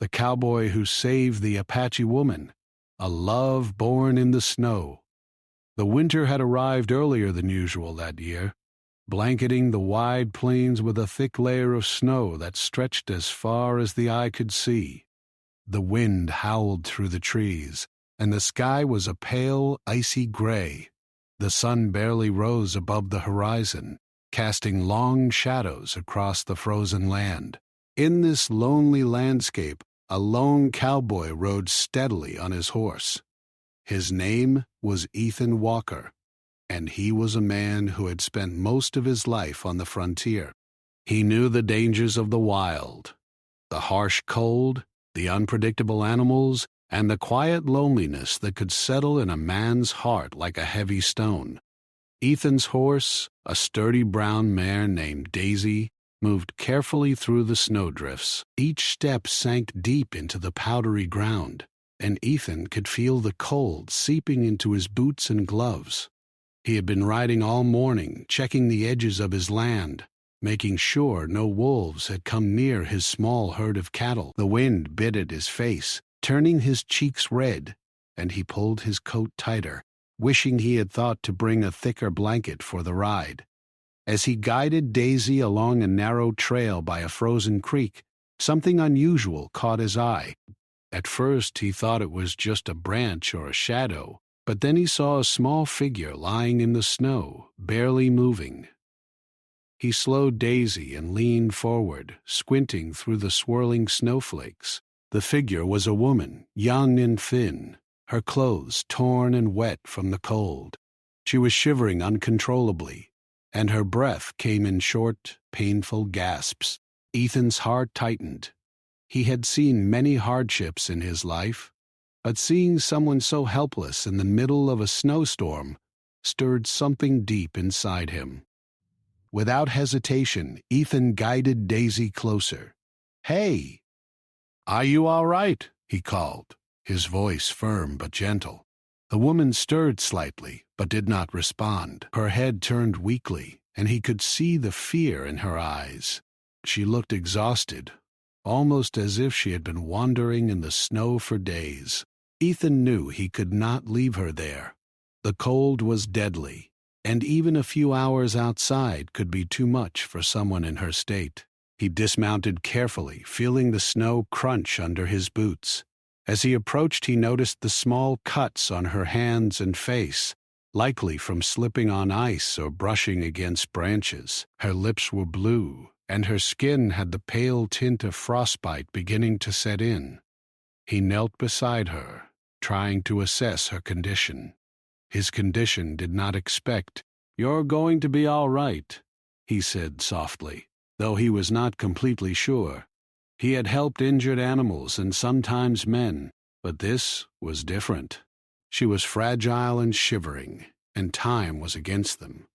the cowboy who saved the Apache woman, a love born in the snow. The winter had arrived earlier than usual that year, blanketing the wide plains with a thick layer of snow that stretched as far as the eye could see. The wind howled through the trees, and the sky was a pale, icy gray. The sun barely rose above the horizon, casting long shadows across the frozen land. In this lonely landscape, a lone cowboy rode steadily on his horse. His name was Ethan Walker, and he was a man who had spent most of his life on the frontier. He knew the dangers of the wild, the harsh cold, the unpredictable animals, and the quiet loneliness that could settle in a man's heart like a heavy stone. Ethan's horse, a sturdy brown mare named Daisy, moved carefully through the snowdrifts. Each step sank deep into the powdery ground, and Ethan could feel the cold seeping into his boots and gloves. He had been riding all morning, checking the edges of his land, making sure no wolves had come near his small herd of cattle. The wind bit at his face, turning his cheeks red, and he pulled his coat tighter, wishing he had thought to bring a thicker blanket for the ride. As he guided Daisy along a narrow trail by a frozen creek, something unusual caught his eye. At first he thought it was just a branch or a shadow, but then he saw a small figure lying in the snow, barely moving. He slowed Daisy and leaned forward, squinting through the swirling snowflakes. The figure was a woman, young and thin, her clothes torn and wet from the cold. She was shivering uncontrollably, and her breath came in short, painful gasps. Ethan's heart tightened. He had seen many hardships in his life, but seeing someone so helpless in the middle of a snowstorm stirred something deep inside him. Without hesitation, Ethan guided Daisy closer. "Hey! Are you all right?" he called, his voice firm but gentle. The woman stirred slightly, but did not respond. Her head turned weakly, and he could see the fear in her eyes. She looked exhausted, almost as if she had been wandering in the snow for days. Ethan knew he could not leave her there. The cold was deadly, and even a few hours outside could be too much for someone in her state. He dismounted carefully, feeling the snow crunch under his boots. As he approached, he noticed the small cuts on her hands and face, likely from slipping on ice or brushing against branches. Her lips were blue, and her skin had the pale tint of frostbite beginning to set in. He knelt beside her, trying to assess her condition. His condition did not expect. "You're going to be all right," he said softly, though he was not completely sure. He had helped injured animals and sometimes men, but this was different. She was fragile and shivering, and time was against them.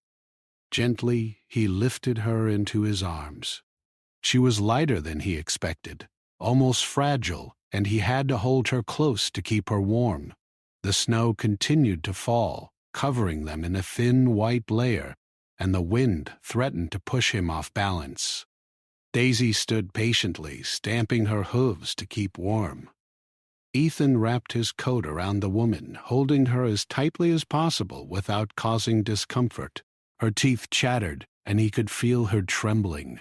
Gently, he lifted her into his arms. She was lighter than he expected, almost fragile, and he had to hold her close to keep her warm. The snow continued to fall, covering them in a thin white layer, and the wind threatened to push him off balance. Daisy stood patiently, stamping her hooves to keep warm. Ethan wrapped his coat around the woman, holding her as tightly as possible without causing discomfort. Her teeth chattered, and he could feel her trembling.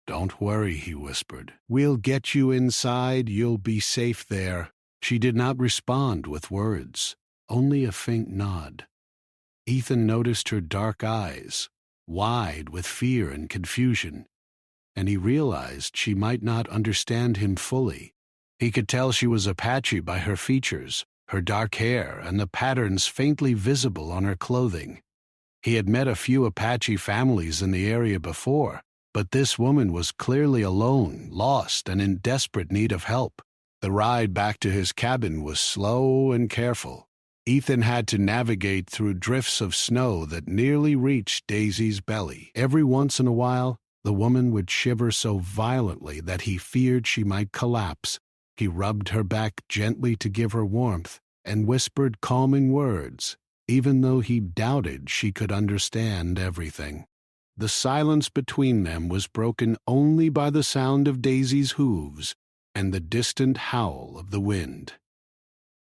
"Don't worry," he whispered. "We'll get you inside. You'll be safe there." She did not respond with words, only a faint nod. Ethan noticed her dark eyes, wide with fear and confusion, and he realized she might not understand him fully. He could tell she was Apache by her features, her dark hair, and the patterns faintly visible on her clothing. He had met a few Apache families in the area before, but this woman was clearly alone, lost, and in desperate need of help. The ride back to his cabin was slow and careful. Ethan had to navigate through drifts of snow that nearly reached Daisy's belly. Every once in a while, the woman would shiver so violently that he feared she might collapse. He rubbed her back gently to give her warmth and whispered calming words, even though he doubted she could understand everything. The silence between them was broken only by the sound of Daisy's hooves, and the distant howl of the wind.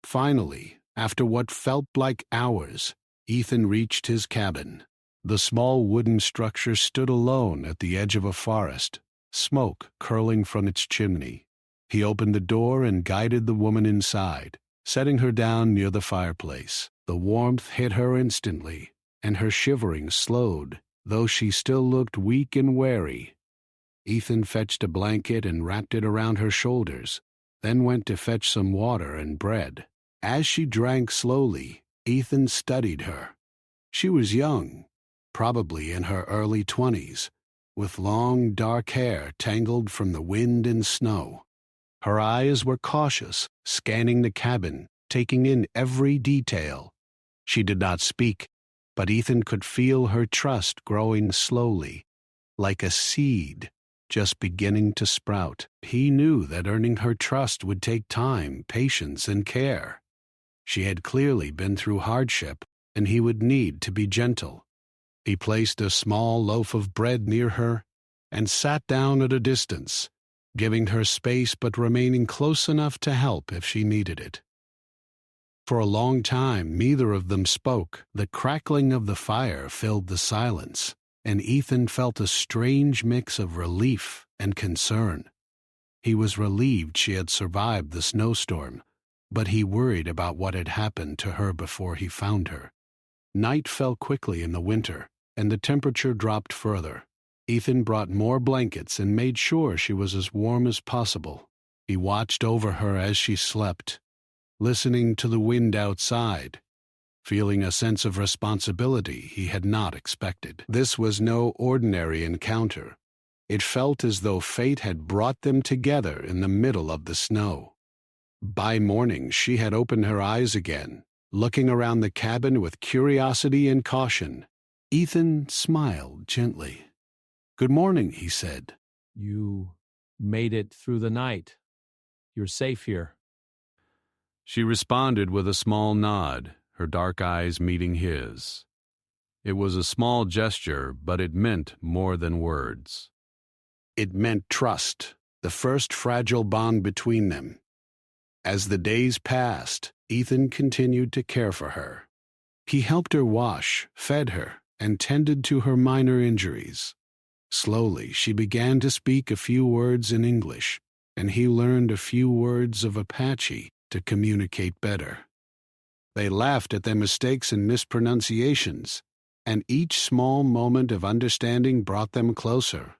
Finally, after what felt like hours, Ethan reached his cabin. The small wooden structure stood alone at the edge of a forest, smoke curling from its chimney. He opened the door and guided the woman inside, setting her down near the fireplace. The warmth hit her instantly, and her shivering slowed, though she still looked weak and wary. Ethan fetched a blanket and wrapped it around her shoulders, then went to fetch some water and bread. As she drank slowly, Ethan studied her. She was young, probably in her early 20s, with long dark hair tangled from the wind and snow. Her eyes were cautious, scanning the cabin, taking in every detail. She did not speak, but Ethan could feel her trust growing slowly, like a seed just beginning to sprout. He knew that earning her trust would take time, patience, and care. She had clearly been through hardship, and he would need to be gentle. He placed a small loaf of bread near her and sat down at a distance, giving her space but remaining close enough to help if she needed it. For a long time, neither of them spoke. The crackling of the fire filled the silence, and Ethan felt a strange mix of relief and concern. He was relieved she had survived the snowstorm, but he worried about what had happened to her before he found her. Night fell quickly in the winter, and the temperature dropped further. Ethan brought more blankets and made sure she was as warm as possible. He watched over her as she slept, listening to the wind outside, feeling a sense of responsibility he had not expected. This was no ordinary encounter. It felt as though fate had brought them together in the middle of the snow. By morning, she had opened her eyes again, looking around the cabin with curiosity and caution. Ethan smiled gently. "Good morning," he said. "You made it through the night. You're safe here." She responded with a small nod, her dark eyes meeting his. It was a small gesture, but it meant more than words. It meant trust, the first fragile bond between them. As the days passed, Ethan continued to care for her. He helped her wash, fed her, and tended to her minor injuries. Slowly, she began to speak a few words in English, and he learned a few words of Apache to communicate better. They laughed at their mistakes and mispronunciations, and each small moment of understanding brought them closer.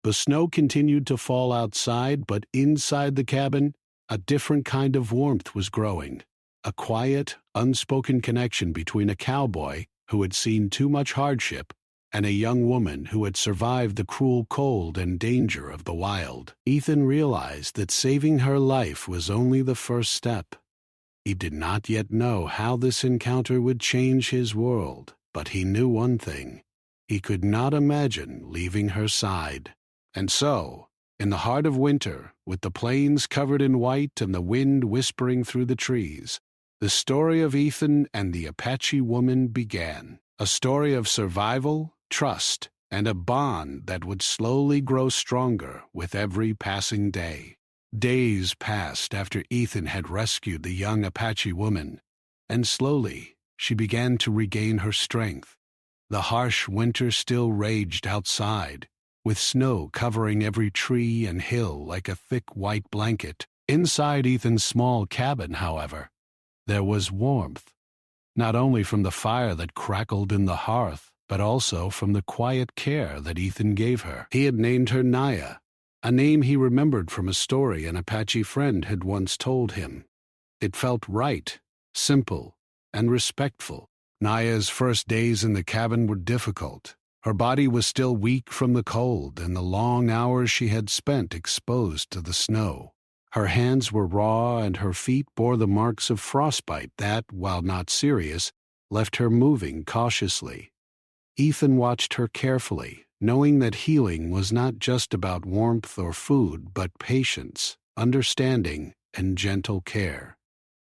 The snow continued to fall outside, but inside the cabin, a different kind of warmth was growing. A quiet, unspoken connection between a cowboy who had seen too much hardship and a young woman who had survived the cruel cold and danger of the wild. Ethan realized that saving her life was only the first step. He did not yet know how this encounter would change his world, but he knew one thing: he could not imagine leaving her side. And so, in the heart of winter, with the plains covered in white and the wind whispering through the trees, the story of Ethan and the Apache woman began. A story of survival, trust, and a bond that would slowly grow stronger with every passing day. Days passed after Ethan had rescued the young Apache woman, and slowly she began to regain her strength. The harsh winter still raged outside, with snow covering every tree and hill like a thick white blanket. Inside Ethan's small cabin, however, there was warmth, not only from the fire that crackled in the hearth, but also from the quiet care that Ethan gave her. He had named her Naya, a name he remembered from a story an Apache friend had once told him. It felt right, simple, and respectful. Naya's first days in the cabin were difficult. Her body was still weak from the cold and the long hours she had spent exposed to the snow. Her hands were raw and her feet bore the marks of frostbite that, while not serious, left her moving cautiously. Ethan watched her carefully, knowing that healing was not just about warmth or food, but patience, understanding, and gentle care.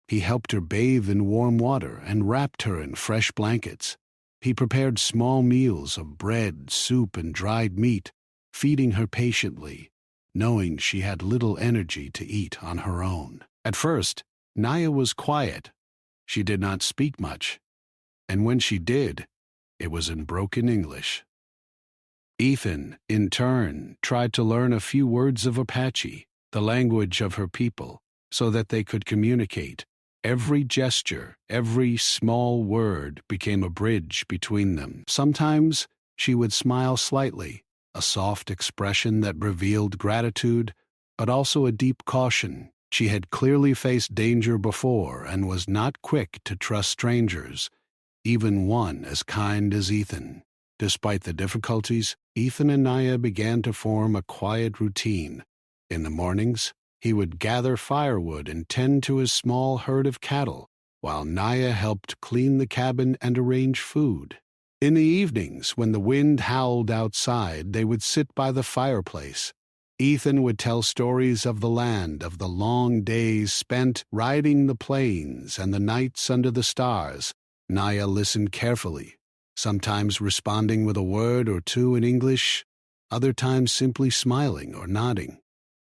He helped her bathe in warm water and wrapped her in fresh blankets. He prepared small meals of bread, soup, and dried meat, feeding her patiently, knowing she had little energy to eat on her own. At first, Naya was quiet. She did not speak much, and when she did, it was in broken English. Ethan, in turn, tried to learn a few words of Apache, the language of her people, so that they could communicate. Every gesture, every small word became a bridge between them. Sometimes she would smile slightly, a soft expression that revealed gratitude, but also a deep caution. She had clearly faced danger before and was not quick to trust strangers, even one as kind as Ethan. Despite the difficulties, Ethan and Naya began to form a quiet routine. In the mornings, he would gather firewood and tend to his small herd of cattle, while Naya helped clean the cabin and arrange food. In the evenings, when the wind howled outside, they would sit by the fireplace. Ethan would tell stories of the land, of the long days spent riding the plains and the nights under the stars. Naya listened carefully, sometimes responding with a word or two in English, other times simply smiling or nodding.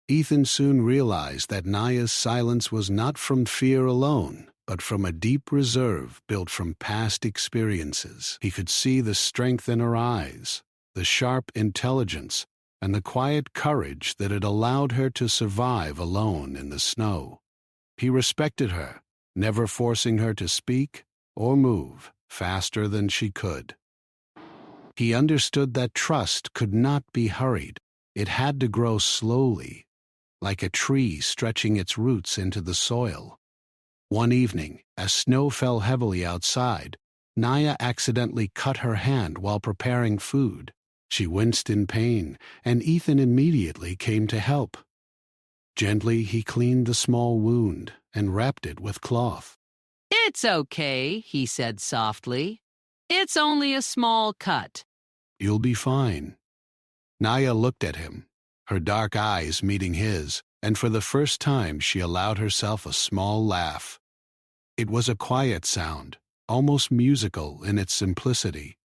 Ethan soon realized that Naya's silence was not from fear alone, but from a deep reserve built from past experiences. He could see the strength in her eyes, the sharp intelligence, and the quiet courage that had allowed her to survive alone in the snow. He respected her, never forcing her to speak or move faster than she could. He understood that trust could not be hurried. It had to grow slowly, like a tree stretching its roots into the soil. One evening, as snow fell heavily outside, Naya accidentally cut her hand while preparing food. She winced in pain, and Ethan immediately came to help. Gently, he cleaned the small wound and wrapped it with cloth. "It's okay," he said softly. "It's only a small cut." "You'll be fine." Naya looked at him, her dark eyes meeting his, and for the first time she allowed herself a small laugh. It was a quiet sound, almost musical in its simplicity,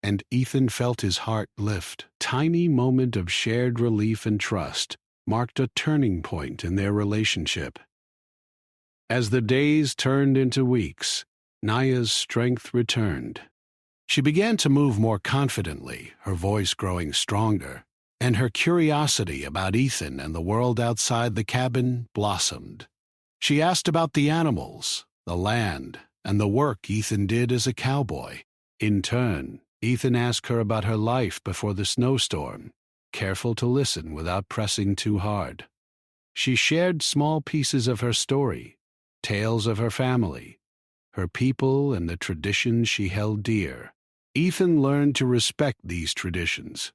and Ethan felt his heart lift. Tiny moment of shared relief and trust marked a turning point in their relationship. As the days turned into weeks, Naya's strength returned. She began to move more confidently, her voice growing stronger, and her curiosity about Ethan and the world outside the cabin blossomed. She asked about the animals, the land, and the work Ethan did as a cowboy. In turn, Ethan asked her about her life before the snowstorm, careful to listen without pressing too hard. She shared small pieces of her story, tales of her family, her people, and the traditions she held dear. Ethan learned to respect these traditions.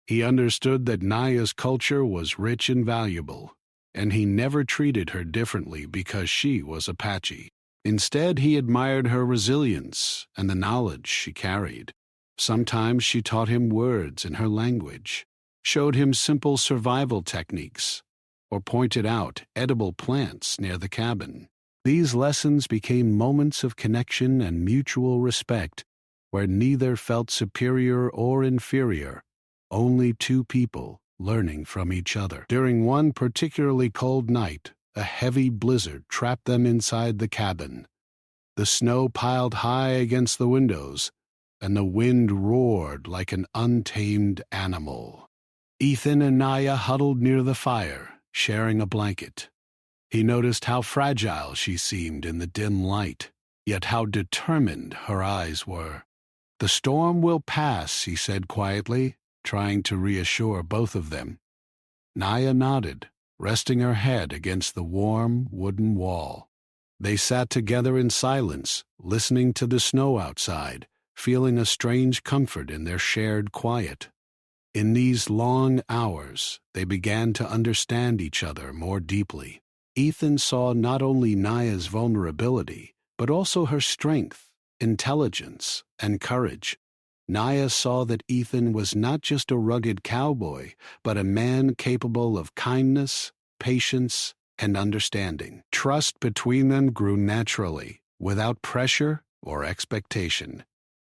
He understood that Naya's culture was rich and valuable, and he never treated her differently because she was Apache. Instead, he admired her resilience and the knowledge she carried. Sometimes she taught him words in her language, showed him simple survival techniques, or pointed out edible plants near the cabin. These lessons became moments of connection and mutual respect, where neither felt superior or inferior, only two people learning from each other. During one particularly cold night, a heavy blizzard trapped them inside the cabin. The snow piled high against the windows, and the wind roared like an untamed animal. Ethan and Naya huddled near the fire, sharing a blanket. He noticed how fragile she seemed in the dim light, yet how determined her eyes were. "The storm will pass," he said quietly, trying to reassure both of them. Naya nodded, resting her head against the warm wooden wall. They sat together in silence, listening to the snow outside, feeling a strange comfort in their shared quiet. In these long hours, they began to understand each other more deeply. Ethan saw not only Naya's vulnerability, but also her strength, intelligence, and courage. Naya saw that Ethan was not just a rugged cowboy, but a man capable of kindness, patience, and understanding. Trust between them grew naturally, without pressure or expectation.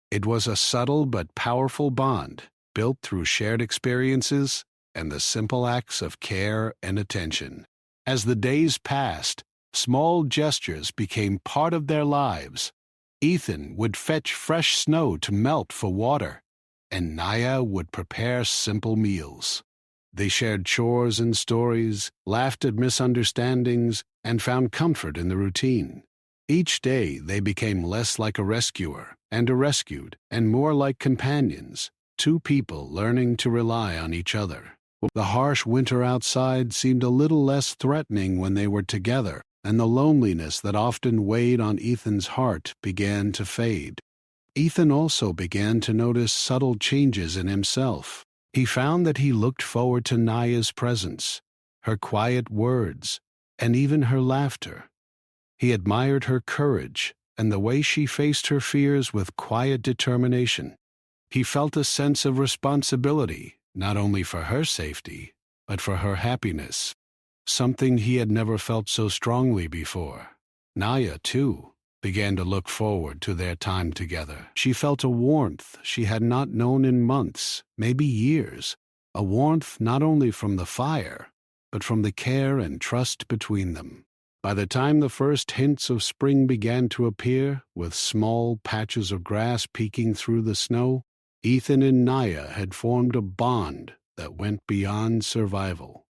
It was a subtle but powerful bond, built through shared experiences and the simple acts of care and attention. As the days passed, small gestures became part of their lives. Ethan would fetch fresh snow to melt for water, and Naya would prepare simple meals. They shared chores and stories, laughed at misunderstandings, and found comfort in the routine. Each day they became less like a rescuer and a rescued, and more like companions, two people learning to rely on each other. The harsh winter outside seemed a little less threatening when they were together, and the loneliness that often weighed on Ethan's heart began to fade. Ethan also began to notice subtle changes in himself. He found that he looked forward to Naya's presence, her quiet words, and even her laughter. He admired her courage and the way she faced her fears with quiet determination. He felt a sense of responsibility, not only for her safety, but for her happiness, something he had never felt so strongly before. Naya, too, began to look forward to their time together. She felt a warmth she had not known in months, maybe years, a warmth not only from the fire, but from the care and trust between them. By the time the first hints of spring began to appear, with small patches of grass peeking through the snow, Ethan and Naya had formed a bond that went beyond survival.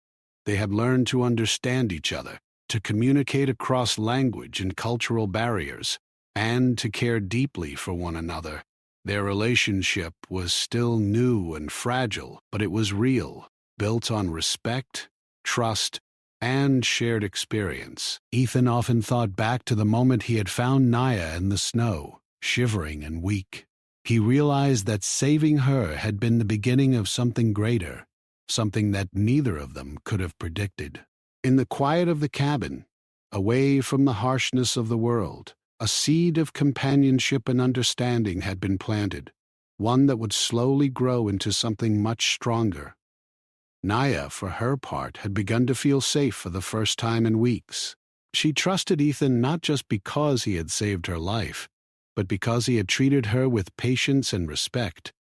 They had learned to understand each other, to communicate across language and cultural barriers, and to care deeply for one another. Their relationship was still new and fragile, but it was real, built on respect, trust, and shared experience. Ethan often thought back to the moment he had found Naya in the snow, shivering and weak. He realized that saving her had been the beginning of something greater, something that neither of them could have predicted. In the quiet of the cabin, away from the harshness of the world, a seed of companionship and understanding had been planted, one that would slowly grow into something much stronger. Naya, for her part, had begun to feel safe for the first time in weeks. She trusted Ethan not just because he had saved her life, but because he had treated her with patience and respect.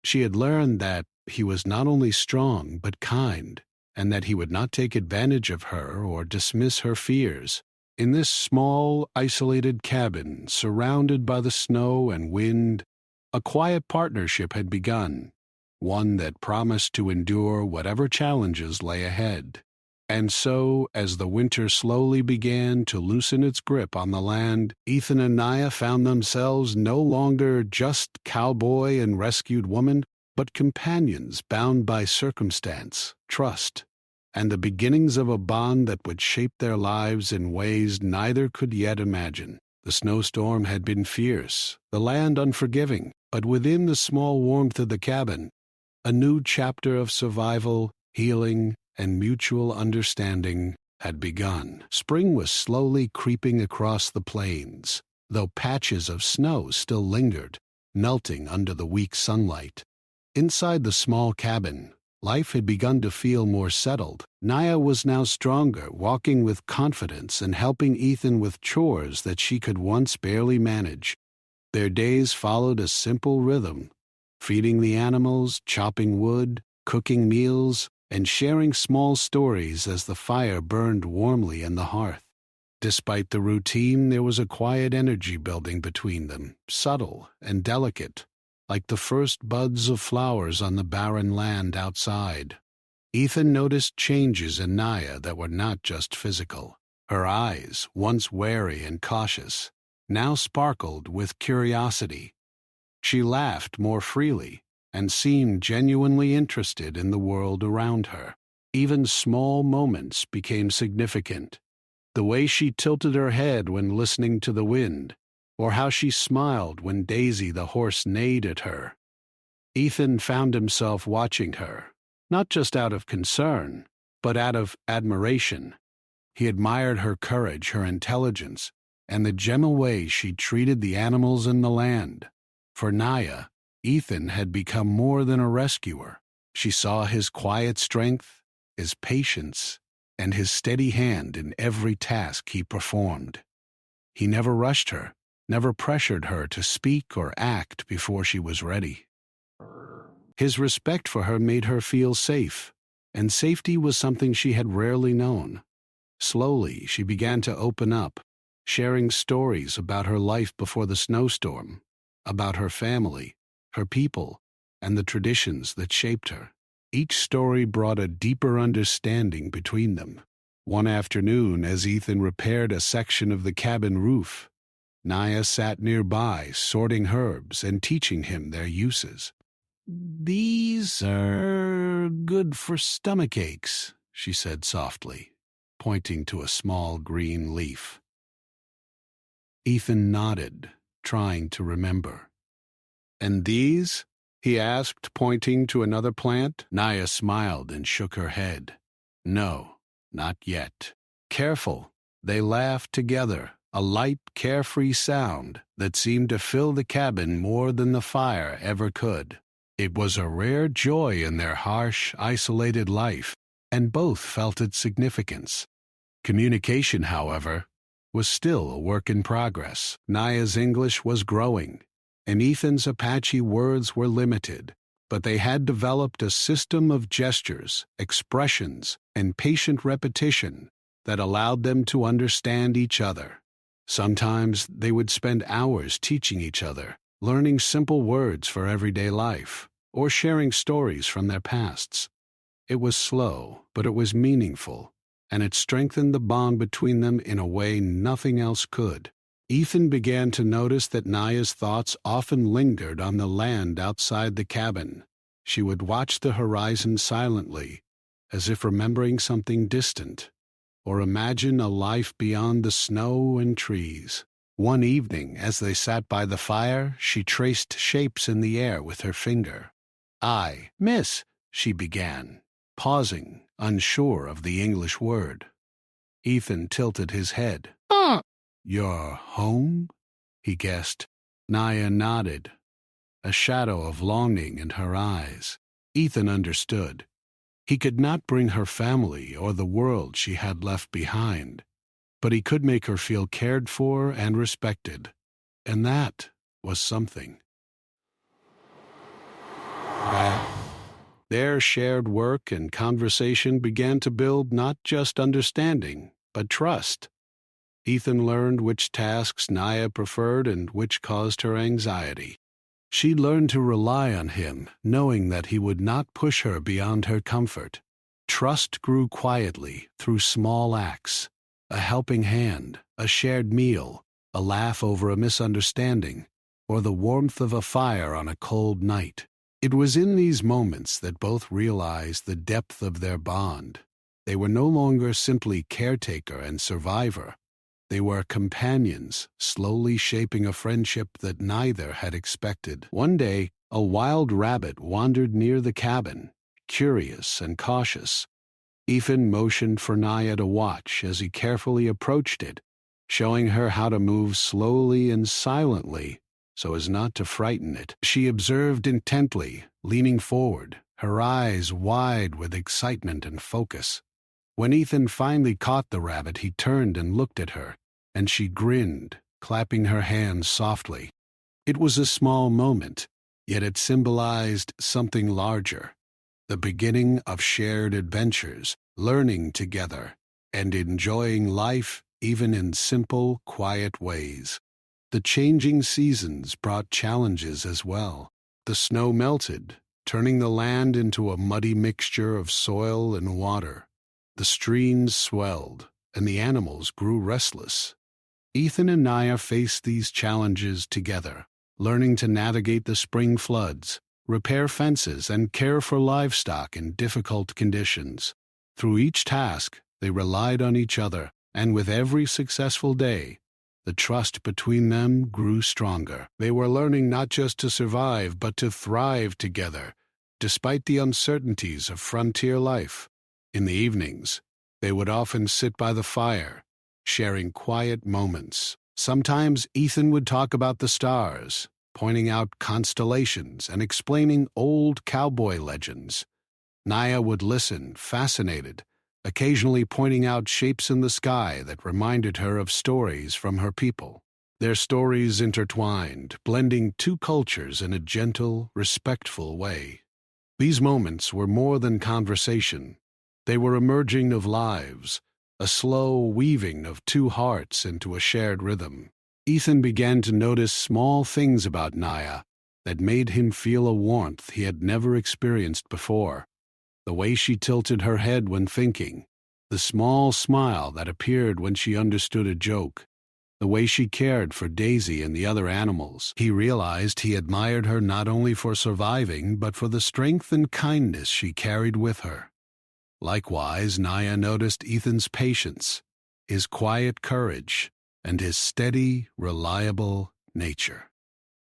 She had learned that he was not only strong but kind, and that he would not take advantage of her or dismiss her fears. In this small, isolated cabin, surrounded by the snow and wind, a quiet partnership had begun, one that promised to endure whatever challenges lay ahead. And so, as the winter slowly began to loosen its grip on the land, Ethan and Naya found themselves no longer just cowboy and rescued woman, but companions bound by circumstance, trust, and the beginnings of a bond that would shape their lives in ways neither could yet imagine. The snowstorm had been fierce, the land unforgiving, but within the small warmth of the cabin, a new chapter of survival, healing, and mutual understanding had begun. Spring was slowly creeping across the plains, though patches of snow still lingered, melting under the weak sunlight. Inside the small cabin, life had begun to feel more settled. Naya was now stronger, walking with confidence and helping Ethan with chores that she could once barely manage. Their days followed a simple rhythm, feeding the animals, chopping wood, cooking meals, and sharing small stories as the fire burned warmly in the hearth. Despite the routine, there was a quiet energy building between them, subtle and delicate, like the first buds of flowers on the barren land outside. Ethan noticed changes in Naya that were not just physical. Her eyes, once wary and cautious, now sparkled with curiosity. She laughed more freely and seemed genuinely interested in the world around her. Even small moments became significant. The way she tilted her head when listening to the wind, or how she smiled when Daisy the horse neighed at her. Ethan found himself watching her, not just out of concern, but out of admiration. He admired her courage, her intelligence, and the gentle way she treated the animals in the land. For Naya, Ethan had become more than a rescuer. She saw his quiet strength, his patience, and his steady hand in every task he performed. He never rushed her, never pressured her to speak or act before she was ready. His respect for her made her feel safe, and safety was something she had rarely known. Slowly, she began to open up, sharing stories about her life before the snowstorm, about her family, her people, and the traditions that shaped her. Each story brought a deeper understanding between them. One afternoon, as Ethan repaired a section of the cabin roof, Naya sat nearby, sorting herbs and teaching him their uses. "These are good for stomach aches," she said softly, pointing to a small green leaf. Ethan nodded, trying to remember. "And these?" he asked, pointing to another plant. Naya smiled and shook her head. "No, not yet." "Careful." They laughed together, a light, carefree sound that seemed to fill the cabin more than the fire ever could. It was a rare joy in their harsh, isolated life, and both felt its significance. Communication, however, was still a work in progress. Naya's English was growing, and Ethan's Apache words were limited, but they had developed a system of gestures, expressions, and patient repetition that allowed them to understand each other. Sometimes they would spend hours teaching each other, learning simple words for everyday life, or sharing stories from their pasts. It was slow, but it was meaningful, and it strengthened the bond between them in a way nothing else could. Ethan began to notice that Naya's thoughts often lingered on the land outside the cabin. She would watch the horizon silently, as if remembering something distant, or imagine a life beyond the snow and trees. One evening, as they sat by the fire, she traced shapes in the air with her finger. "Miss," she began, pausing, unsure of the English word. Ethan tilted his head. "Your home?" he guessed. Naya nodded, a shadow of longing in her eyes. Ethan understood. He could not bring her family or the world she had left behind, but he could make her feel cared for and respected, and that was something. Their shared work and conversation began to build not just understanding, but trust. Ethan learned which tasks Naya preferred and which caused her anxiety. She learned to rely on him, knowing that he would not push her beyond her comfort. Trust grew quietly through small acts, a helping hand, a shared meal, a laugh over a misunderstanding, or the warmth of a fire on a cold night. It was in these moments that both realized the depth of their bond. They were no longer simply caretaker and survivor. They were companions, slowly shaping a friendship that neither had expected. One day, a wild rabbit wandered near the cabin, curious and cautious. Ethan motioned for Naya to watch as he carefully approached it, showing her how to move slowly and silently so as not to frighten it. She observed intently, leaning forward, her eyes wide with excitement and focus. When Ethan finally caught the rabbit, he turned and looked at her, and she grinned, clapping her hands softly. It was a small moment, yet it symbolized something larger, the beginning of shared adventures, learning together, and enjoying life even in simple, quiet ways. The changing seasons brought challenges as well. The snow melted, turning the land into a muddy mixture of soil and water. The streams swelled, and the animals grew restless. Ethan and Naya faced these challenges together, learning to navigate the spring floods, repair fences, and care for livestock in difficult conditions. Through each task, they relied on each other, and with every successful day, the trust between them grew stronger. They were learning not just to survive, but to thrive together, despite the uncertainties of frontier life. In the evenings, they would often sit by the fire, sharing quiet moments. Sometimes Ethan would talk about the stars, pointing out constellations and explaining old cowboy legends. Naya would listen, fascinated, occasionally pointing out shapes in the sky that reminded her of stories from her people. Their stories intertwined, blending two cultures in a gentle, respectful way. These moments were more than conversation. They were a merging of lives, a slow weaving of two hearts into a shared rhythm. Ethan began to notice small things about Naya that made him feel a warmth he had never experienced before. The way she tilted her head when thinking, the small smile that appeared when she understood a joke, the way she cared for Daisy and the other animals. He realized he admired her not only for surviving, but for the strength and kindness she carried with her. Likewise, Naya noticed Ethan's patience, his quiet courage, and his steady, reliable nature.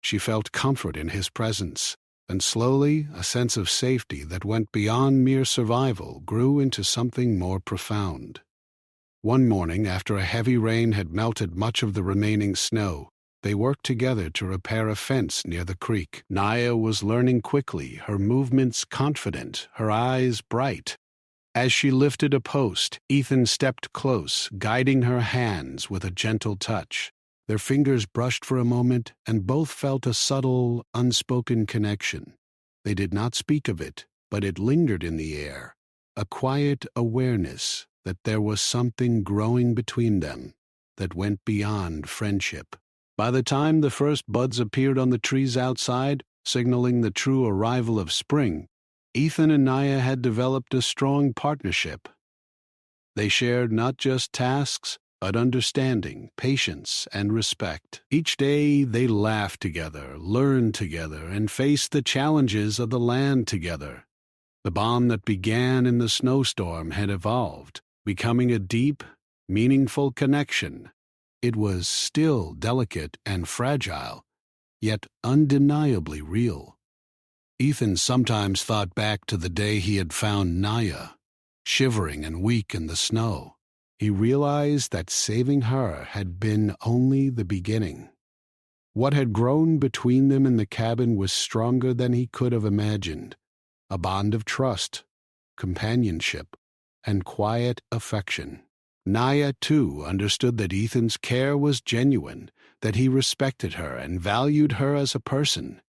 She felt comfort in his presence, and slowly a sense of safety that went beyond mere survival grew into something more profound. One morning, after a heavy rain had melted much of the remaining snow, they worked together to repair a fence near the creek. Naya was learning quickly, her movements confident, her eyes bright. As she lifted a post, Ethan stepped close, guiding her hands with a gentle touch. Their fingers brushed for a moment, and both felt a subtle, unspoken connection. They did not speak of it, but it lingered in the air, a quiet awareness that there was something growing between them that went beyond friendship. By the time the first buds appeared on the trees outside, signaling the true arrival of spring, Ethan and Naya had developed a strong partnership. They shared not just tasks, but understanding, patience, and respect. Each day they laughed together, learned together, and faced the challenges of the land together. The bond that began in the snowstorm had evolved, becoming a deep, meaningful connection. It was still delicate and fragile, yet undeniably real. Ethan sometimes thought back to the day he had found Naya, shivering and weak in the snow. He realized that saving her had been only the beginning. What had grown between them in the cabin was stronger than he could have imagined, a bond of trust, companionship, and quiet affection. Naya, too, understood that Ethan's care was genuine, that he respected her and valued her as a person.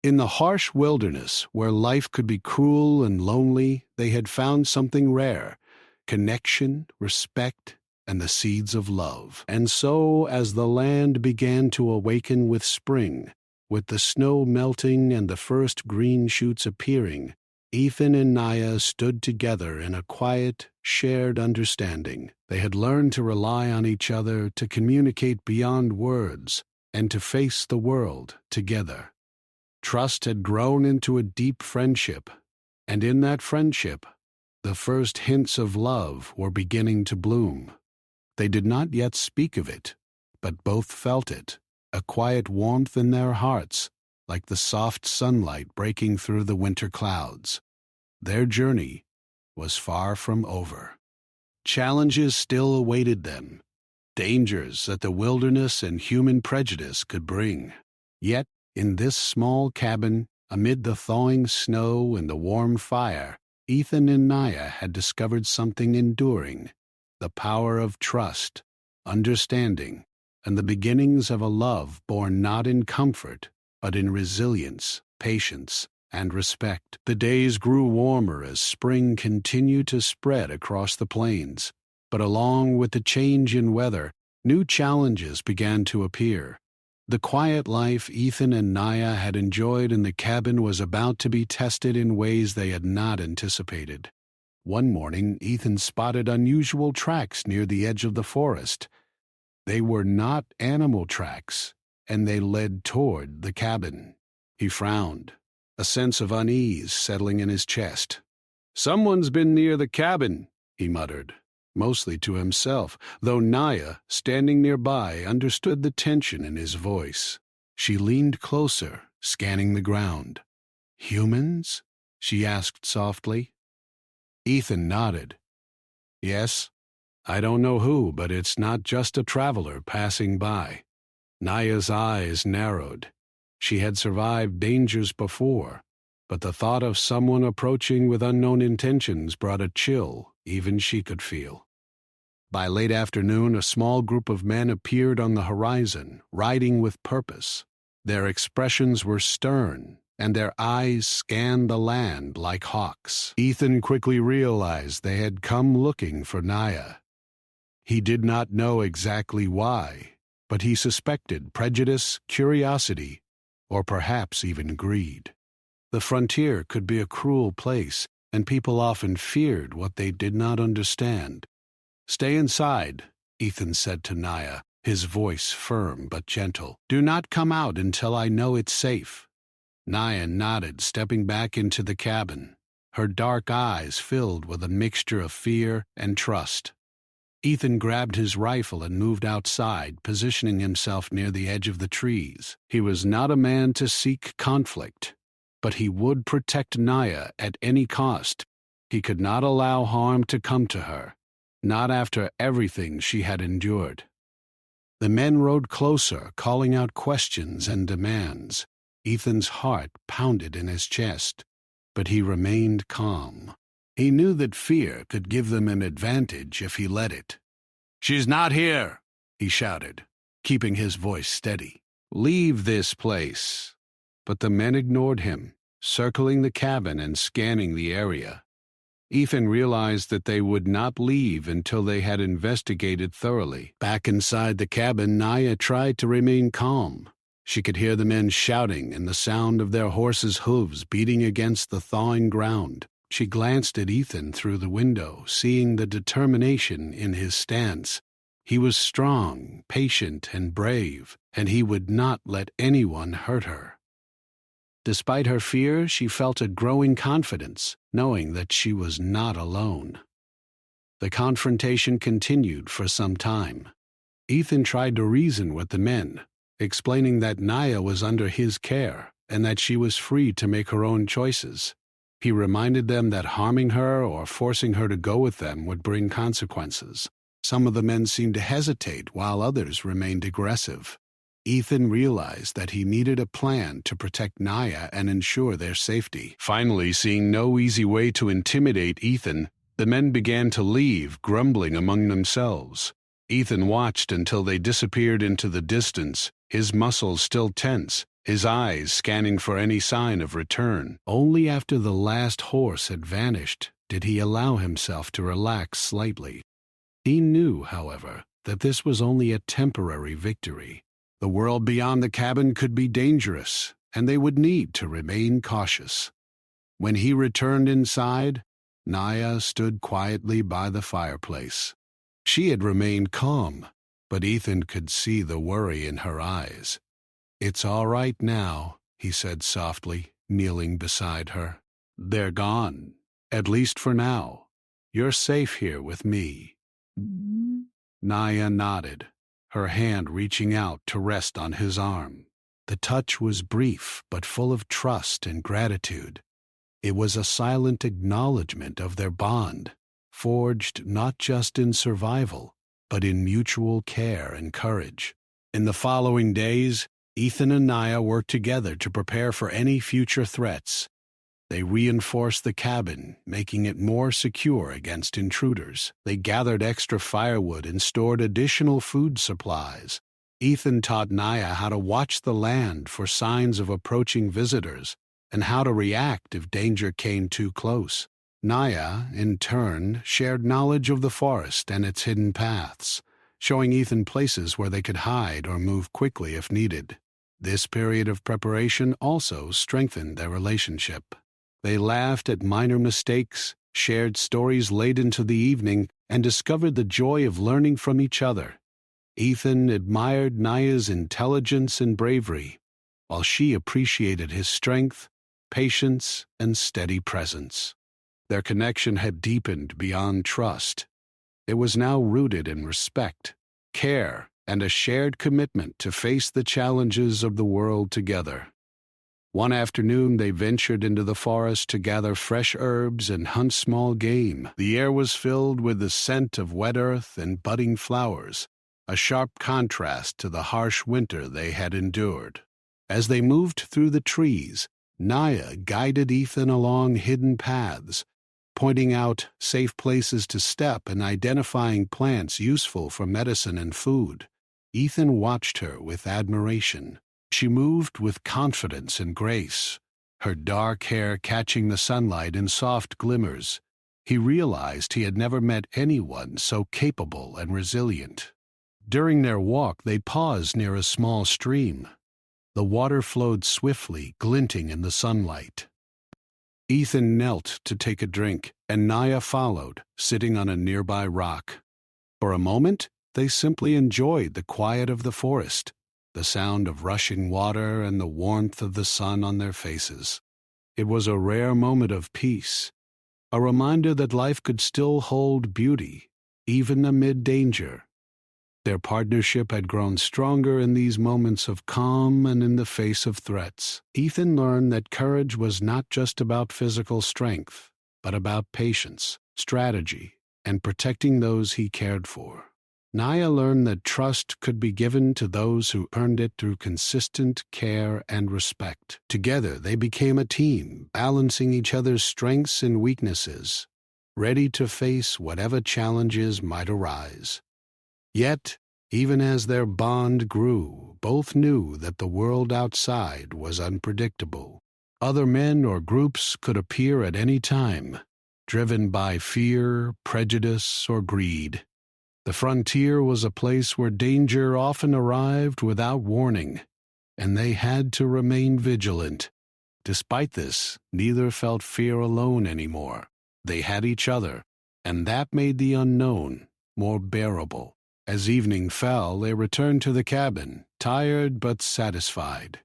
In the harsh wilderness, where life could be cruel and lonely, they had found something rare: connection, respect, and the seeds of love. And so, as the land began to awaken with spring, with the snow melting and the first green shoots appearing, Ethan and Naya stood together in a quiet, shared understanding. They had learned to rely on each other, to communicate beyond words, and to face the world together. Trust had grown into a deep friendship, and in that friendship, the first hints of love were beginning to bloom. They did not yet speak of it, but both felt it, a quiet warmth in their hearts, like the soft sunlight breaking through the winter clouds. Their journey was far from over. Challenges still awaited them, dangers that the wilderness and human prejudice could bring. Yet, in this small cabin, amid the thawing snow and the warm fire, Ethan and Naya had discovered something enduring: the power of trust, understanding, and the beginnings of a love born not in comfort, but in resilience, patience, and respect. The days grew warmer as spring continued to spread across the plains, but along with the change in weather, new challenges began to appear. The quiet life Ethan and Naya had enjoyed in the cabin was about to be tested in ways they had not anticipated. One morning, Ethan spotted unusual tracks near the edge of the forest. They were not animal tracks, and they led toward the cabin. He frowned, a sense of unease settling in his chest. "Someone's been near the cabin," he muttered, mostly to himself, though Naya, standing nearby, understood the tension in his voice. She leaned closer, scanning the ground. "Humans?" she asked softly. Ethan nodded. "Yes, I don't know who, but it's not just a traveler passing by." Naya's eyes narrowed. She had survived dangers before, but the thought of someone approaching with unknown intentions brought a chill even she could feel. By late afternoon, a small group of men appeared on the horizon, riding with purpose. Their expressions were stern, and their eyes scanned the land like hawks. Ethan quickly realized they had come looking for Naya. He did not know exactly why, but he suspected prejudice, curiosity, or perhaps even greed. The frontier could be a cruel place, and people often feared what they did not understand. "Stay inside," Ethan said to Naya, his voice firm but gentle. "Do not come out until I know it's safe." Naya nodded, stepping back into the cabin, her dark eyes filled with a mixture of fear and trust. Ethan grabbed his rifle and moved outside, positioning himself near the edge of the trees. He was not a man to seek conflict, but he would protect Naya at any cost. He could not allow harm to come to her, not after everything she had endured. The men rode closer, calling out questions and demands. Ethan's heart pounded in his chest, but he remained calm. He knew that fear could give them an advantage if he let it. "She's not here," he shouted, keeping his voice steady. "Leave this place." But the men ignored him, circling the cabin and scanning the area. Ethan realized that they would not leave until they had investigated thoroughly. Back inside the cabin, Naya tried to remain calm. She could hear the men shouting and the sound of their horses' hooves beating against the thawing ground. She glanced at Ethan through the window, seeing the determination in his stance. He was strong, patient, and brave, and he would not let anyone hurt her. Despite her fear, she felt a growing confidence, knowing that she was not alone. The confrontation continued for some time. Ethan tried to reason with the men, explaining that Naya was under his care and that she was free to make her own choices. He reminded them that harming her or forcing her to go with them would bring consequences. Some of the men seemed to hesitate, while others remained aggressive. Ethan realized that he needed a plan to protect Naya and ensure their safety. Finally, seeing no easy way to intimidate Ethan, the men began to leave, grumbling among themselves. Ethan watched until they disappeared into the distance, his muscles still tense, his eyes scanning for any sign of return. Only after the last horse had vanished did he allow himself to relax slightly. He knew, however, that this was only a temporary victory. The world beyond the cabin could be dangerous, and they would need to remain cautious. When he returned inside, Naya stood quietly by the fireplace. She had remained calm, but Ethan could see the worry in her eyes. "It's all right now," he said softly, kneeling beside her. "They're gone, at least for now. You're safe here with me." Naya nodded, her hand reaching out to rest on his arm. The touch was brief but full of trust and gratitude. It was a silent acknowledgement of their bond, forged not just in survival, but in mutual care and courage. In the following days, Ethan and Naya worked together to prepare for any future threats. They reinforced the cabin, making it more secure against intruders. They gathered extra firewood and stored additional food supplies. Ethan taught Naya how to watch the land for signs of approaching visitors and how to react if danger came too close. Naya, in turn, shared knowledge of the forest and its hidden paths, showing Ethan places where they could hide or move quickly if needed. This period of preparation also strengthened their relationship. They laughed at minor mistakes, shared stories late into the evening, and discovered the joy of learning from each other. Ethan admired Naya's intelligence and bravery, while she appreciated his strength, patience, and steady presence. Their connection had deepened beyond trust. It was now rooted in respect, care, and a shared commitment to face the challenges of the world together. One afternoon they ventured into the forest to gather fresh herbs and hunt small game. The air was filled with the scent of wet earth and budding flowers, a sharp contrast to the harsh winter they had endured. As they moved through the trees, Naya guided Ethan along hidden paths, pointing out safe places to step and identifying plants useful for medicine and food. Ethan watched her with admiration. She moved with confidence and grace, her dark hair catching the sunlight in soft glimmers. He realized he had never met anyone so capable and resilient. During their walk, they paused near a small stream. The water flowed swiftly, glinting in the sunlight. Ethan knelt to take a drink, and Naya followed, sitting on a nearby rock. For a moment, they simply enjoyed the quiet of the forest, the sound of rushing water and the warmth of the sun on their faces. It was a rare moment of peace, a reminder that life could still hold beauty, even amid danger. Their partnership had grown stronger in these moments of calm and in the face of threats. Ethan learned that courage was not just about physical strength, but about patience, strategy, and protecting those he cared for. Naya learned that trust could be given to those who earned it through consistent care and respect. Together, they became a team, balancing each other's strengths and weaknesses, ready to face whatever challenges might arise. Yet, even as their bond grew, both knew that the world outside was unpredictable. Other men or groups could appear at any time, driven by fear, prejudice, or greed. The frontier was a place where danger often arrived without warning, and they had to remain vigilant. Despite this, neither felt fear alone anymore. They had each other, and that made the unknown more bearable. As evening fell, they returned to the cabin, tired but satisfied.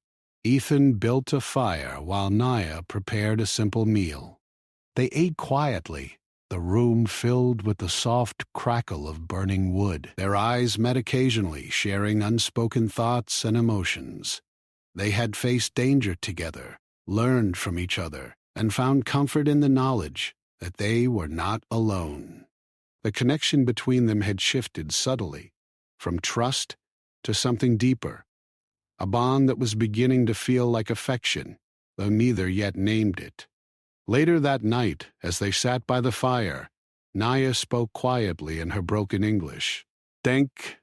Ethan built a fire while Naya prepared a simple meal. They ate quietly, the room filled with the soft crackle of burning wood. Their eyes met occasionally, sharing unspoken thoughts and emotions. They had faced danger together, learned from each other, and found comfort in the knowledge that they were not alone. The connection between them had shifted subtly, from trust to something deeper, a bond that was beginning to feel like affection, though neither yet named it. Later that night, as they sat by the fire, Naya spoke quietly in her broken English. Thank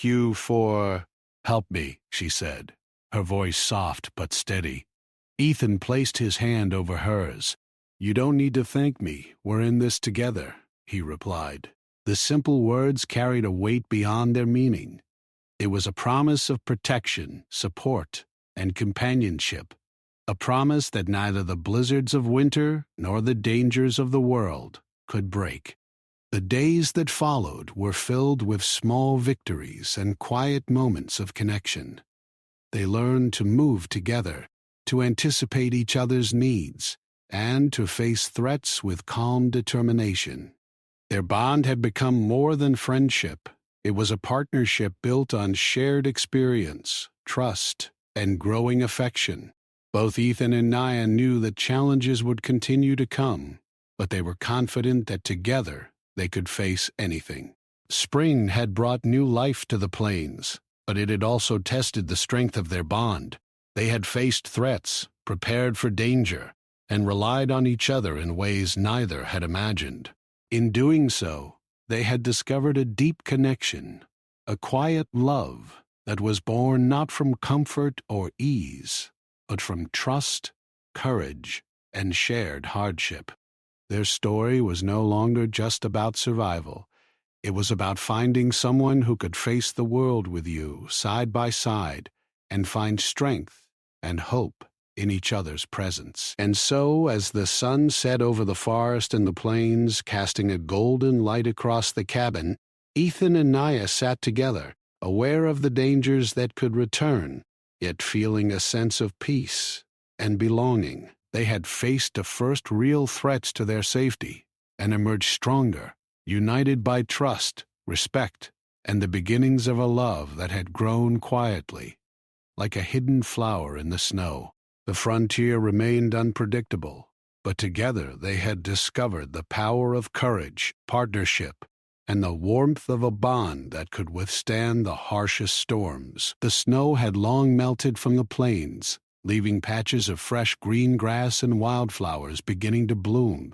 you for... Help me, she said, her voice soft but steady. Ethan placed his hand over hers. You don't need to thank me, we're in this together, he replied. The simple words carried a weight beyond their meaning. It was a promise of protection, support, and companionship, a promise that neither the blizzards of winter nor the dangers of the world could break. The days that followed were filled with small victories and quiet moments of connection. They learned to move together, to anticipate each other's needs, and to face threats with calm determination. Their bond had become more than friendship. It was a partnership built on shared experience, trust, and growing affection. Both Ethan and Naya knew that challenges would continue to come, but they were confident that together they could face anything. Spring had brought new life to the plains, but it had also tested the strength of their bond. They had faced threats, prepared for danger, and relied on each other in ways neither had imagined. In doing so, they had discovered a deep connection, a quiet love that was born not from comfort or ease, but from trust, courage, and shared hardship. Their story was no longer just about survival. It was about finding someone who could face the world with you side by side and find strength and hope in each other's presence. And so, as the sun set over the forest and the plains, casting a golden light across the cabin, Ethan and Naya sat together, aware of the dangers that could return, yet feeling a sense of peace and belonging. They had faced the first real threats to their safety and emerged stronger, united by trust, respect, and the beginnings of a love that had grown quietly, like a hidden flower in the snow. The frontier remained unpredictable, but together they had discovered the power of courage, partnership, and the warmth of a bond that could withstand the harshest storms. The snow had long melted from the plains, leaving patches of fresh green grass and wildflowers beginning to bloom.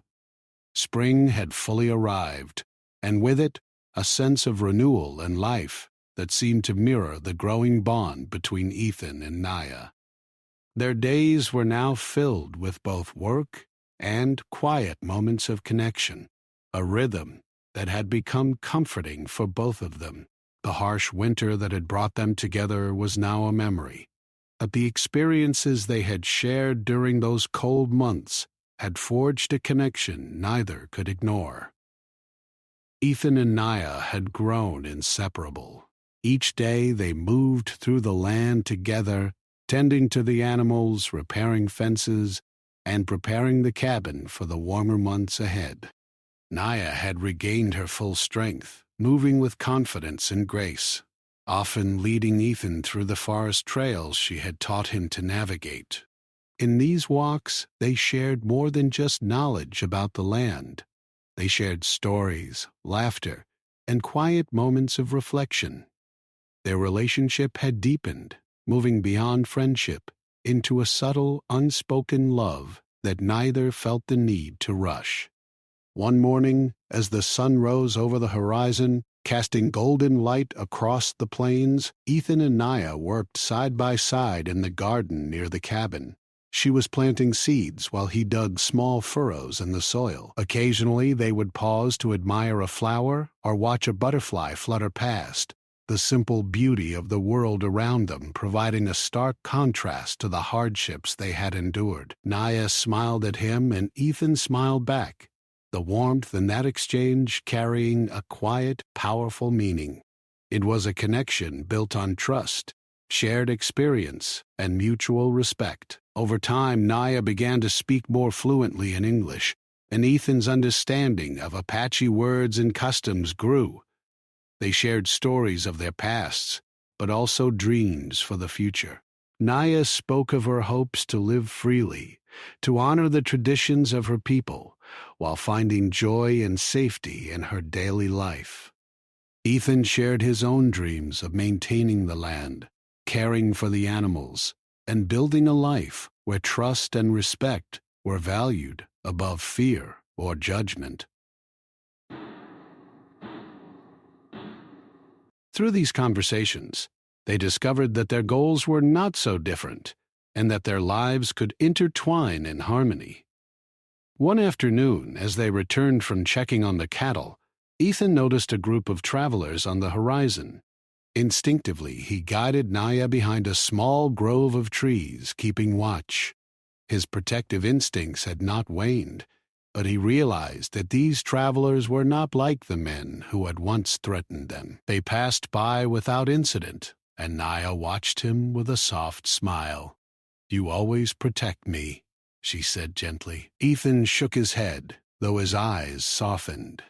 Spring had fully arrived, and with it, a sense of renewal and life that seemed to mirror the growing bond between Ethan and Naya. Their days were now filled with both work and quiet moments of connection, a rhythm that had become comforting for both of them. The harsh winter that had brought them together was now a memory, but the experiences they had shared during those cold months had forged a connection neither could ignore. Ethan and Naya had grown inseparable. Each day they moved through the land together, tending to the animals, repairing fences, and preparing the cabin for the warmer months ahead. Naya had regained her full strength, moving with confidence and grace, often leading Ethan through the forest trails she had taught him to navigate. In these walks, they shared more than just knowledge about the land. They shared stories, laughter, and quiet moments of reflection. Their relationship had deepened, moving beyond friendship into a subtle, unspoken love that neither felt the need to rush. One morning, as the sun rose over the horizon, casting golden light across the plains, Ethan and Naya worked side by side in the garden near the cabin. She was planting seeds while he dug small furrows in the soil. Occasionally, they would pause to admire a flower or watch a butterfly flutter past, the simple beauty of the world around them providing a stark contrast to the hardships they had endured. Naya smiled at him and Ethan smiled back, the warmth in that exchange carrying a quiet, powerful meaning. It was a connection built on trust, shared experience, and mutual respect. Over time, Naya began to speak more fluently in English, and Ethan's understanding of Apache words and customs grew. They shared stories of their pasts, but also dreams for the future. Naya spoke of her hopes to live freely, to honor the traditions of her people, while finding joy and safety in her daily life. Ethan shared his own dreams of maintaining the land, caring for the animals, and building a life where trust and respect were valued above fear or judgment. Through these conversations, they discovered that their goals were not so different, and that their lives could intertwine in harmony. One afternoon, as they returned from checking on the cattle, Ethan noticed a group of travelers on the horizon. Instinctively, he guided Naya behind a small grove of trees, keeping watch. His protective instincts had not waned, but he realized that these travelers were not like the men who had once threatened them. They passed by without incident, and Naya watched him with a soft smile. "You always protect me," she said gently. Ethan shook his head, though his eyes softened.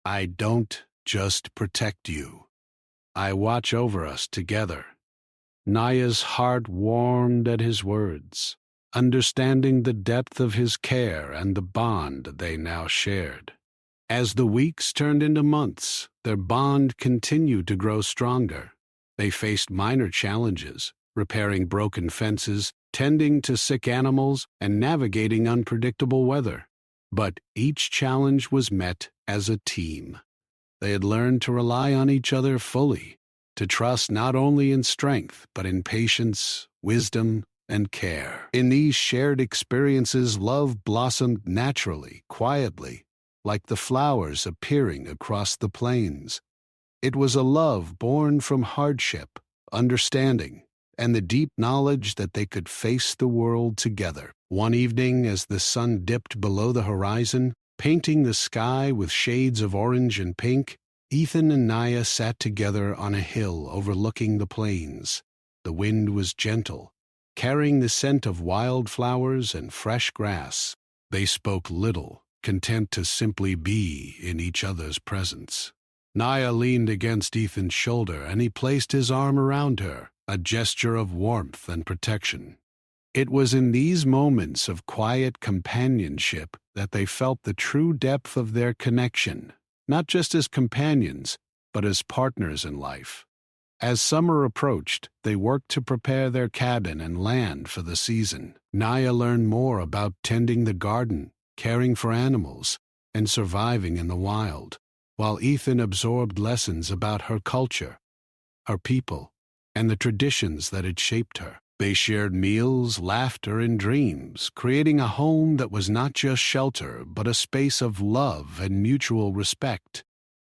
"I don't just protect you. I watch over us together." Naya's heart warmed at his words, understanding the depth of his care and the bond they now shared. As the weeks turned into months, their bond continued to grow stronger. They faced minor challenges, repairing broken fences, tending to sick animals, and navigating unpredictable weather. But each challenge was met as a team. They had learned to rely on each other fully, to trust not only in strength, but in patience, wisdom, and care. In these shared experiences, love blossomed naturally, quietly, like the flowers appearing across the plains. It was a love born from hardship, understanding, and the deep knowledge that they could face the world together. One evening, as the sun dipped below the horizon, painting the sky with shades of orange and pink, Ethan and Naya sat together on a hill overlooking the plains. The wind was gentle, carrying the scent of wildflowers and fresh grass. They spoke little, content to simply be in each other's presence. Naya leaned against Ethan's shoulder, and he placed his arm around her, a gesture of warmth and protection. It was in these moments of quiet companionship that they felt the true depth of their connection, not just as companions, but as partners in life. As summer approached, they worked to prepare their cabin and land for the season. Naya learned more about tending the garden, caring for animals, and surviving in the wild, while Ethan absorbed lessons about her culture, her people, and the traditions that had shaped her. They shared meals, laughter, and dreams, creating a home that was not just shelter, but a space of love and mutual respect.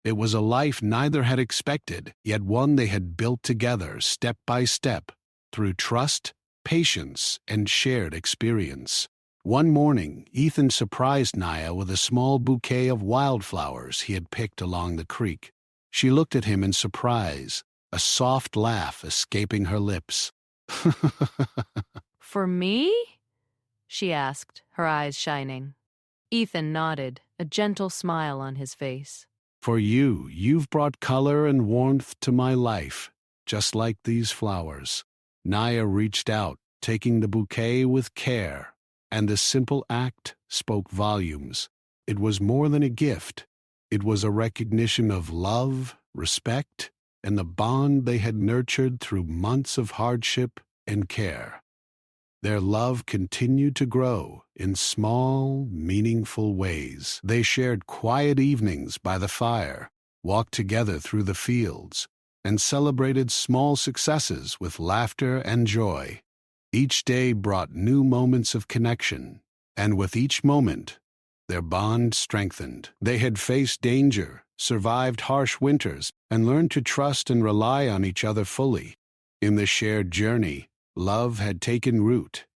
It was a life neither had expected, yet one they had built together, step by step, through trust, patience, and shared experience. One morning, Ethan surprised Naya with a small bouquet of wildflowers he had picked along the creek. She looked at him in surprise, a soft laugh escaping her lips. For me? She asked, her eyes shining. Ethan nodded, a gentle smile on his face. For you, you've brought color and warmth to my life, just like these flowers. Naya reached out, taking the bouquet with care, and the simple act spoke volumes. It was more than a gift. It was a recognition of love, respect, and the bond they had nurtured through months of hardship and care. Their love continued to grow in small, meaningful ways. They shared quiet evenings by the fire, walked together through the fields, and celebrated small successes with laughter and joy. Each day brought new moments of connection, and with each moment, their bond strengthened. They had faced danger, survived harsh winters, and learned to trust and rely on each other fully. In the shared journey, love had taken root,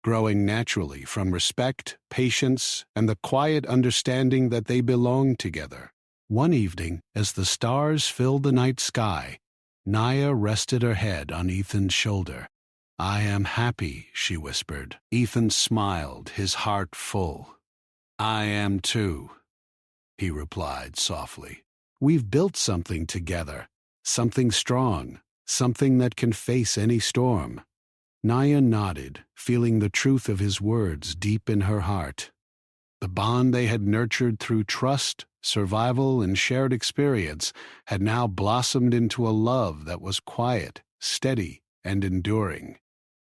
growing naturally from respect, patience, and the quiet understanding that they belonged together. One evening, as the stars filled the night sky, Naya rested her head on Ethan's shoulder. "I am happy," she whispered. Ethan smiled, his heart full. "I am too," he replied softly. "We've built something together, something strong, something that can face any storm." Naya nodded, feeling the truth of his words deep in her heart. The bond they had nurtured through trust, survival, and shared experience had now blossomed into a love that was quiet, steady, and enduring.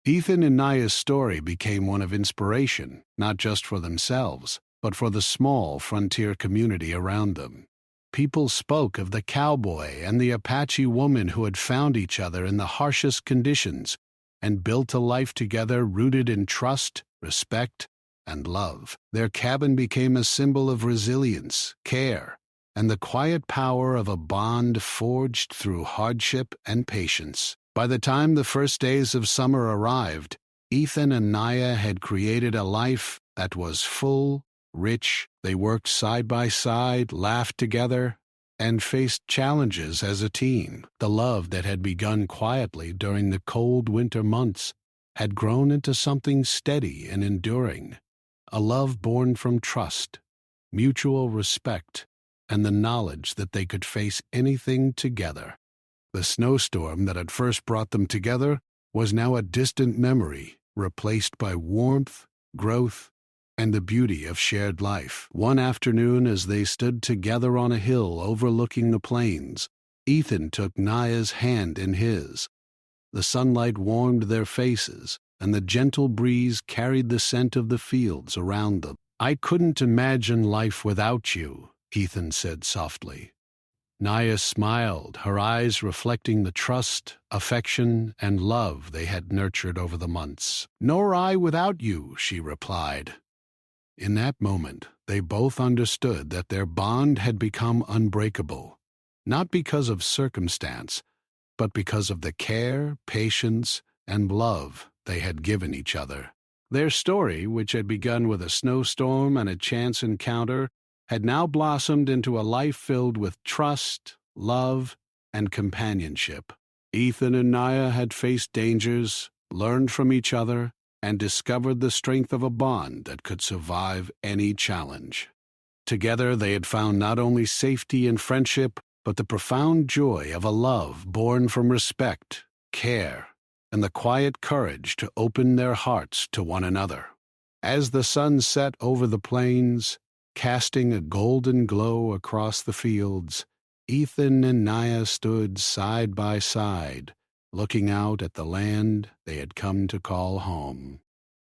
Ethan and Naya's story became one of inspiration, not just for themselves, but for the small frontier community around them. People spoke of the cowboy and the Apache woman who had found each other in the harshest conditions and built a life together rooted in trust, respect, and love. Their cabin became a symbol of resilience, care, and the quiet power of a bond forged through hardship and patience. By the time the first days of summer arrived, Ethan and Naya had created a life that was full, rich. They worked side by side, laughed together, and faced challenges as a team. The love that had begun quietly during the cold winter months had grown into something steady and enduring, a love born from trust, mutual respect, and the knowledge that they could face anything together. The snowstorm that had first brought them together was now a distant memory, replaced by warmth, growth, and the beauty of shared life. One afternoon, as they stood together on a hill overlooking the plains, Ethan took Naya's hand in his. The sunlight warmed their faces, and the gentle breeze carried the scent of the fields around them. "I couldn't imagine life without you," Ethan said softly. Naya smiled, her eyes reflecting the trust, affection, and love they had nurtured over the months. "Nor I without you," she replied. In that moment, they both understood that their bond had become unbreakable, not because of circumstance, but because of the care, patience, and love they had given each other. Their story, which had begun with a snowstorm and a chance encounter, had now blossomed into a life filled with trust, love, and companionship. Ethan and Naya had faced dangers, learned from each other, and discovered the strength of a bond that could survive any challenge. Together they had found not only safety and friendship, but the profound joy of a love born from respect, care, and the quiet courage to open their hearts to one another. As the sun set over the plains, casting a golden glow across the fields, Ethan and Naya stood side by side, looking out at the land they had come to call home.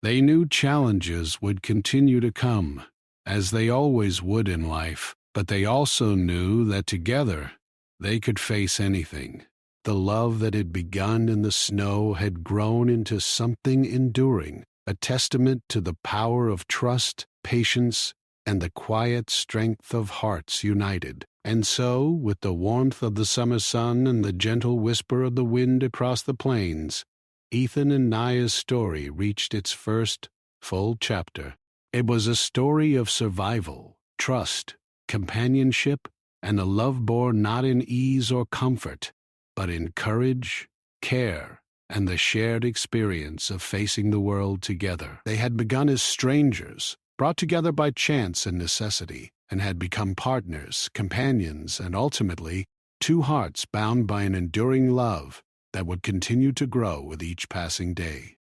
They knew challenges would continue to come, as they always would in life, but they also knew that together they could face anything. The love that had begun in the snow had grown into something enduring, a testament to the power of trust, patience, and the quiet strength of hearts united. And so, with the warmth of the summer sun and the gentle whisper of the wind across the plains, Ethan and Naya's story reached its first full chapter. It was a story of survival, trust, companionship, and a love born not in ease or comfort, but in courage, care, and the shared experience of facing the world together. They had begun as strangers, brought together by chance and necessity, and had become partners, companions, and ultimately, two hearts bound by an enduring love that would continue to grow with each passing day.